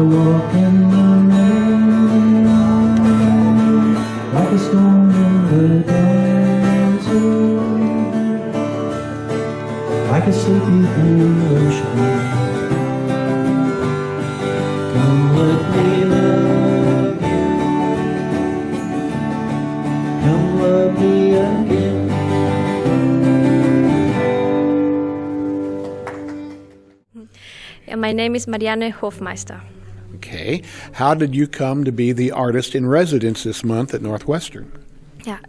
walk in the rain, like a storm in the desert, like a sleepy blue ocean. Come let me love you, come love me again. My name is Marianne Hoffmeister. Okay. How did you come to be the artist in residence this month at Northwestern? Yeah,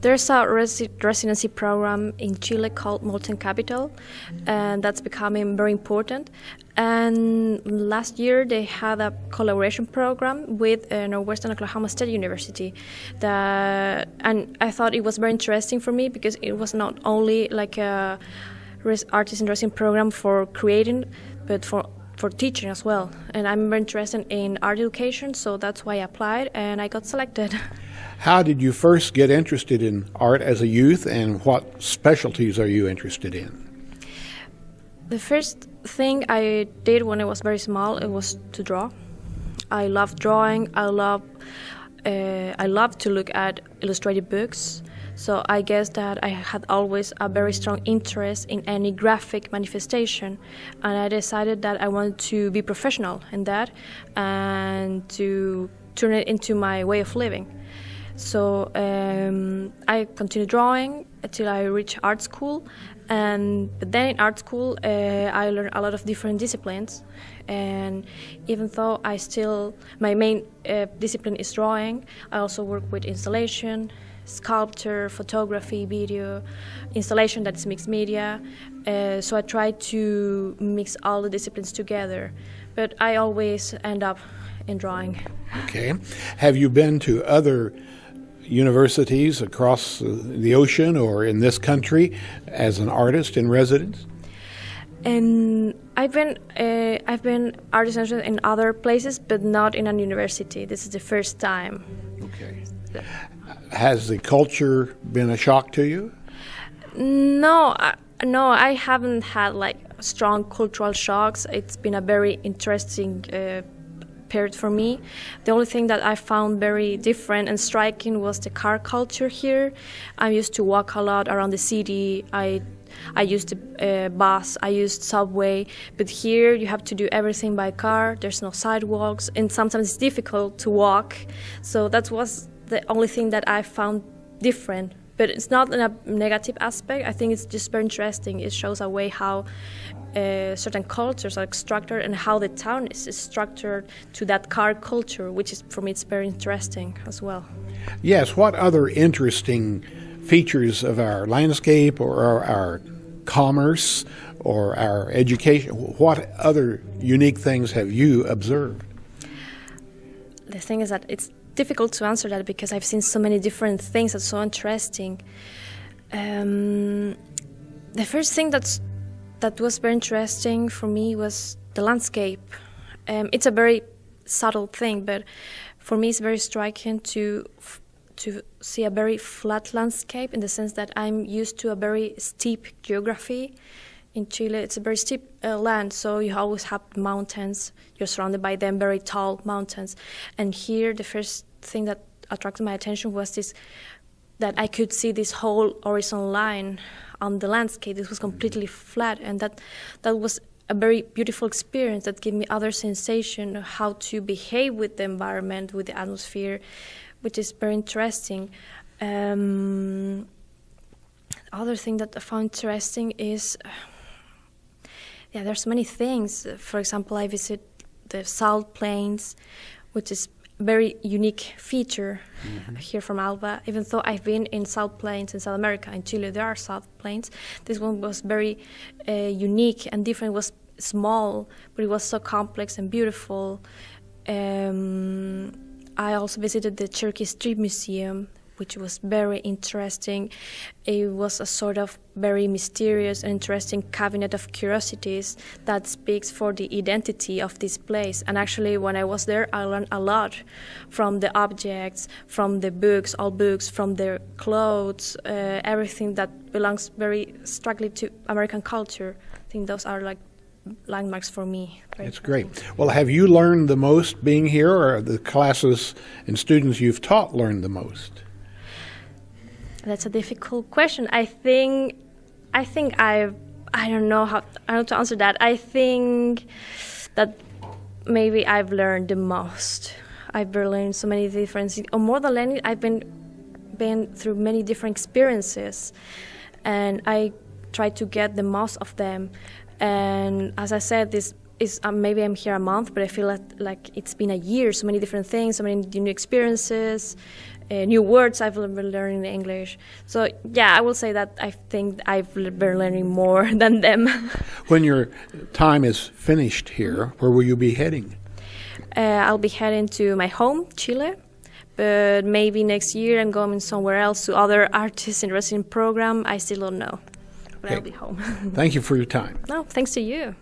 there's a residency program in Chile called Molten Capital, and that's becoming very important. And last year they had a collaboration program with Northwestern Oklahoma State University, and I thought it was very interesting for me because it was not only like a artist in residence program for creating, but for teaching as well. And I'm very interested in art education, so that's why I applied and I got selected. How did you first get interested in art as a youth, and what specialties are you interested in? The first thing I did when I was very small, it was to draw. I love drawing. I love to look at illustrated books. So I guess that I had always a very strong interest in any graphic manifestation, and I decided that I wanted to be professional in that and to turn it into my way of living. So I continued drawing until I reached art school, but then in art school I learned a lot of different disciplines, and even though my main discipline is drawing, I also work with installation, sculpture, photography, video, installation, that's mixed media. So I try to mix all the disciplines together, but I always end up in drawing. Okay. Have you been to other universities across the ocean or in this country as an artist in residence? And I've been artist in residence in other places, but not in a university. This is the first time. Okay. Has the culture been a shock to you? No, I haven't had like strong cultural shocks. It's been a very interesting period for me. The only thing that I found very different and striking was the car culture here. I used to walk a lot around the city. I used the bus, I used subway, but here you have to do everything by car. There's no sidewalks, and sometimes it's difficult to walk. So that was the only thing that I found different. But it's not in a negative aspect. I think it's just very interesting. It shows a way how certain cultures are structured and how the town is structured to that car culture, which is, for me, it's very interesting as well. Yes. What other interesting features of our landscape or our commerce or our education, what other unique things have you observed? The thing is that it's difficult to answer that because I've seen so many different things that's so interesting. The first thing that was very interesting for me was the landscape. It's a very subtle thing, but for me it's very striking to see a very flat landscape, in the sense that I'm used to a very steep geography. In Chile, it's a very steep land, so you always have mountains. You're surrounded by them, very tall mountains. And here, the first thing that attracted my attention was that I could see this whole horizontal line on the landscape. This was completely flat, and that was a very beautiful experience that gave me other sensation of how to behave with the environment, with the atmosphere, which is very interesting. Other thing that I found interesting is, there's many things. For example, I visit the salt plains, which is a very unique feature here from Alba. Even though I've been in salt plains in South America, in Chile there are salt plains, this one was very unique and different. It was small, but it was so complex and beautiful. I also visited the Cherokee Street Museum, which was very interesting. It was a sort of very mysterious and interesting cabinet of curiosities that speaks for the identity of this place. And actually, when I was there, I learned a lot from the objects, from the books, all books, from their clothes, everything that belongs very strictly to American culture. I think those are like landmarks for me. It's great. Well, have you learned the most being here, or the classes and students you've taught learned the most? That's a difficult question. I think I don't know how to answer that. I think that maybe I've learned the most. I've been learning so many different things. Or more than learning, I've been through many different experiences, and I try to get the most of them. And as I said, this is maybe I'm here a month, but I feel like it's been a year. So many different things, so many new experiences, new words I've been learning in English. So yeah, I will say that I think I've been learning more than them. When your time is finished here, where will you be heading? I'll be heading to my home, Chile, but maybe next year I'm going somewhere else to other artists in resident program. I still don't know, but Okay. I'll be home. Thank you for your time. No, thanks to you.